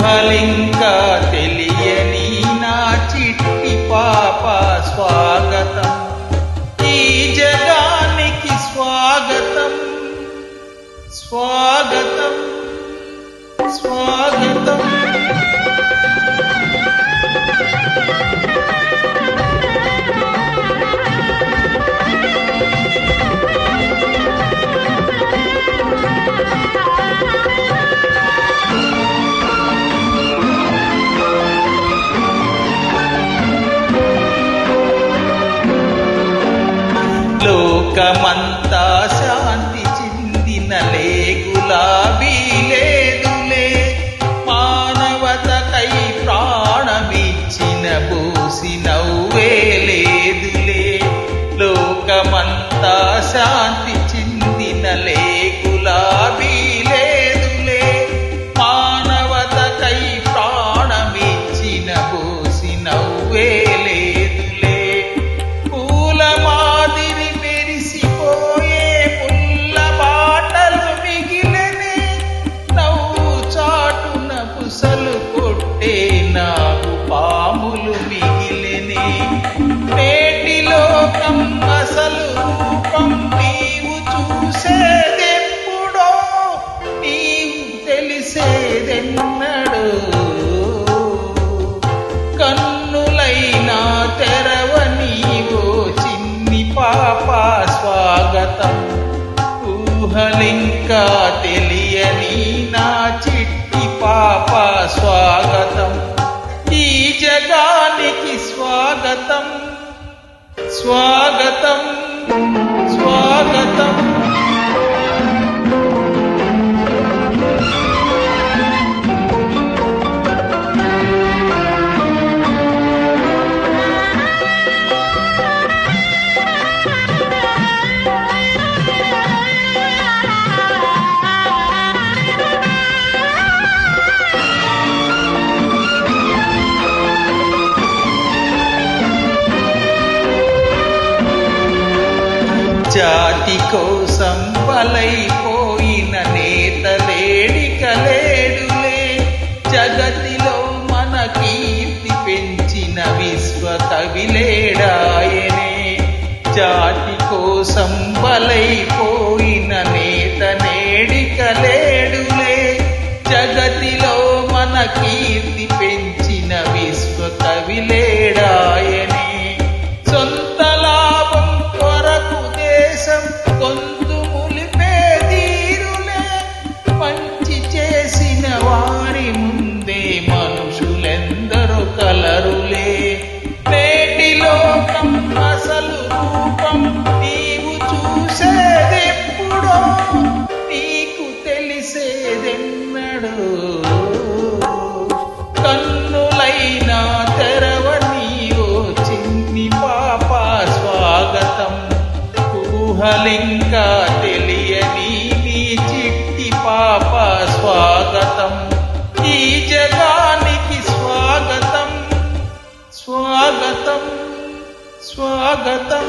ఊహలింకా తెలియని నా చిట్టి పాప స్వాగతం, ఈ జగానికి స్వాగతం స్వాగతం స్వాగతం. లోకమంతా శాంతి చిందినలే, గులాబీ లేదులే, మానవతకై ప్రాణమిచ్చిన బోసి నవ్వే లేదులే. లోకమంతా శాంతి చిందినలే, గులాబీ లేదులే, మానవతకై ప్రాణమిచ్చిన బోసి నవ్వే లేదులే. పూల మాదిరి మెరిసిపోయే పుల్ల బాటలు మిగిలనే, నవ్వు చాటున పుసలు కొట్టే నాగు పాములు మిగిలనే. నేటి లోకం అసలు రూపం నీవు చూసేదెప్పుడో, నీవు తెలిసేదెన్నడో. కన్నులైనా తెరవనీవో చిన్ని పాప స్వాగతం, ఊహలింకా తెలియని నా చిట్టి పాప స్వాగతం, ఈ జగానికి స్వాగతం స్వాగతం స్వాగతం. జాతి కోసం బలైపోయిన నేతలేడికలేడులే, జగతిలో మన కీర్తి పెంచిన విశ్వ కవిలేడాయనే. జాతి కోసం బలైపోయిన నేత నేడికలేడులే, జగతిలో మన కీర్తి పెంచిన విశ్వ కవిలేడాయనే. సొంత లాభం కొరకు దేశం గొంతు ములిపే తీరులే, మంచి చేసిన వారి ముందే మనుషులెందరూ కలరులే. నేటి లోకం అసలు రూపం నీవు చూసేదెప్పుడో, నీకు తెలిసేదెన్నడో. కన్నులైనా తెరవనీవో చిన్ని పాప స్వాగతం, ఊహలింకా తెలియని నీ చిట్టి పాప స్వాగతం, ఈ జగానికి స్వాగతం స్వాగతం స్వాగతం.